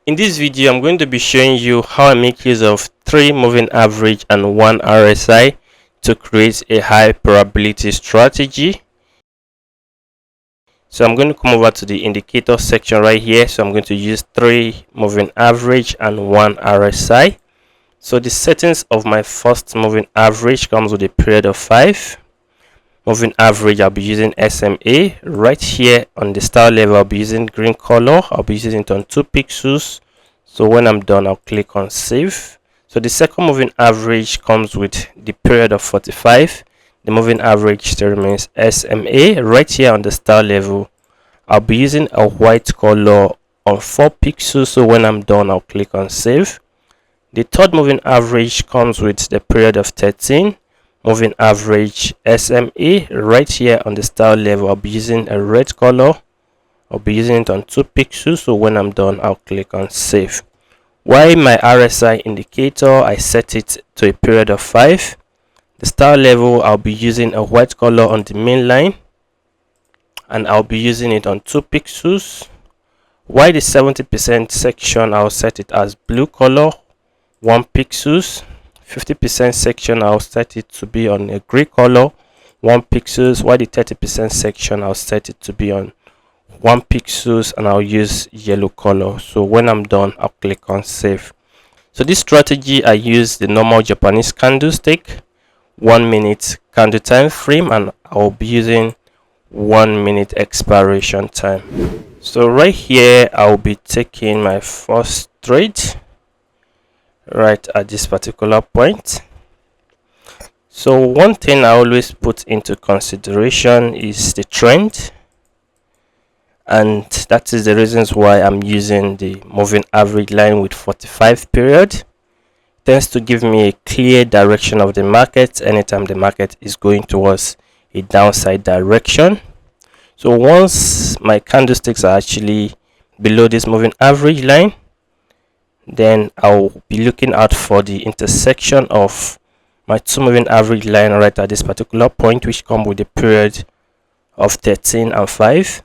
In this video, I'm going to be showing you how I make use of 3 moving average and 1 RSI to create a high probability strategy. So I'm going to come over to the indicator section right here. So I'm going to use 3 moving average and 1 RSI. So the settings of my first moving average comes with a period of 5. Moving average, I'll be using SMA. Right here on the style level, I'll be using green color. I'll be using it on 2 pixels. So when I'm done, I'll click on save. So the second moving average comes with the period of 45. The moving average still remains SMA. Right here on the style level, I'll be using a white color on 4 pixels. So when I'm done, I'll click on save. The third moving average comes with the period of 13. Moving average SMA. Right here on the style level, I'll be using a red color. I'll be using it on 2 pixels. So when I'm done, I'll click on save. While my RSI indicator, I set it to a period of 5. The style level, I'll be using a white color on the main line, and I'll be using it on 2 pixels. While the 70% section, I'll set it as blue color, 1 pixels. 50% section, I'll set it to be on a gray color, 1 pixels. While the 30% section, I'll set it to be on 1 pixels, and I'll use yellow color. So when I'm done, I'll click on save. So this strategy, I use the normal Japanese candlestick, 1 minute candle time frame, and I'll be using 1 minute expiration time. So right here, I'll be taking my first trade right at this particular point. So one thing I always put into consideration is the trend, and that is the reasons why I'm using the moving average line with 45 period. It tends to give me a clear direction of the market anytime the market is going towards a downside direction. So once my candlesticks are actually below this moving average line, then I'll be looking out for the intersection of my 2 moving average line right at this particular point, which come with a period of 13 and 5.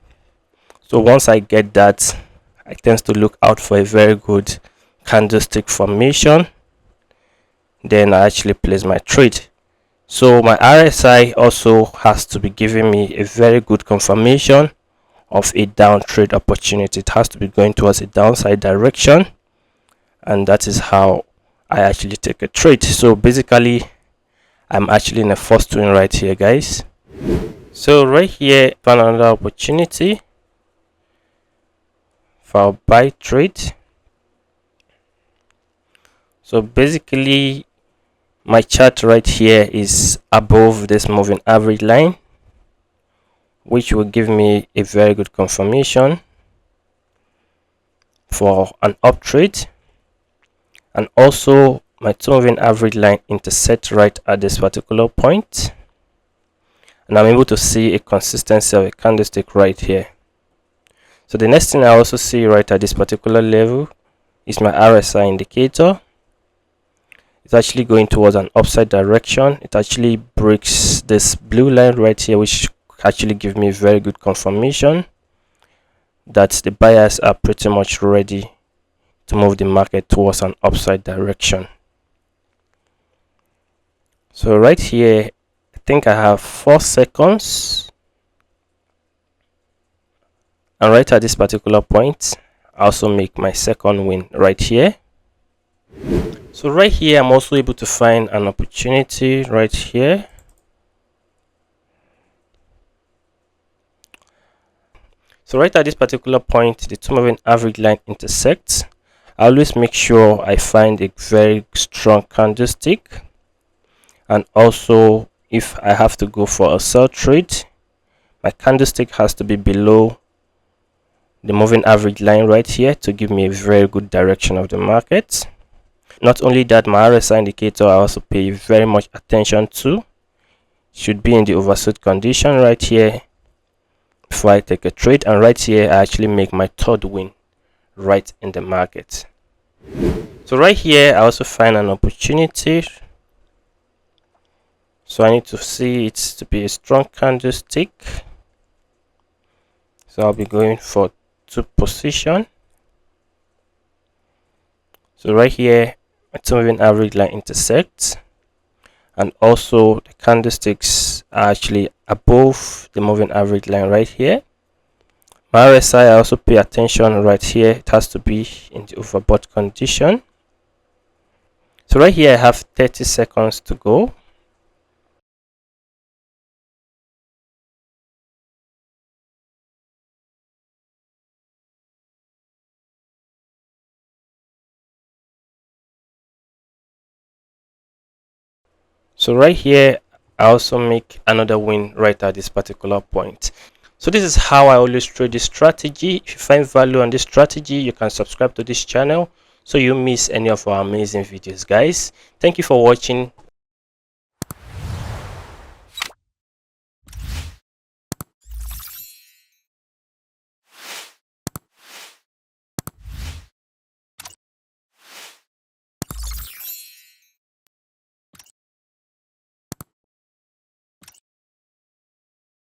So once I get that, I tend to look out for a very good candlestick formation. Then I actually place my trade. So my RSI also has to be giving me a very good confirmation of a down trade opportunity. It has to be going towards a downside direction, and that is how I actually take a trade. So basically, I'm actually in a first win right here, guys. So right here, found another opportunity for a buy trade. So basically, my chart right here is above this moving average line, which will give me a very good confirmation for an up trade. And also my 2 moving average line intersect right at this particular point, and I'm able to see a consistency of a candlestick right here. So the next thing I also see right at this particular level is my RSI indicator. It's actually going towards an upside direction. It actually breaks this blue line right here, which actually gives me very good confirmation that the buyers are pretty much ready to move the market towards an upside direction. So right here, I think I have 4 seconds, and right at this particular point, I also make my second win right here. So right here, I'm also able to find an opportunity right here. So right at this particular point, the 2 moving average line intersects. I always make sure I find a very strong candlestick, and also if I have to go for a sell trade, my candlestick has to be below the moving average line right here to give me a very good direction of the market. Not only that, my RSI indicator I also pay very much attention to. Should be in the oversold condition right here before I take a trade, and right here I actually make my third win right in the market. So right here I also find an opportunity. So I need to see it to be a strong candlestick. So I'll be going for 2 position. So right here, my 2 moving average line intersects, and also the candlesticks are actually above the moving average line right here. My RSI, I also pay attention right here. It has to be in the overbought condition. So right here I have 30 seconds to go. So right here I also make another win right at this particular point. So this is how I always trade this strategy. If you find value on this strategy, you can subscribe to this channel so you miss any of our amazing videos, guys. Thank you for watching.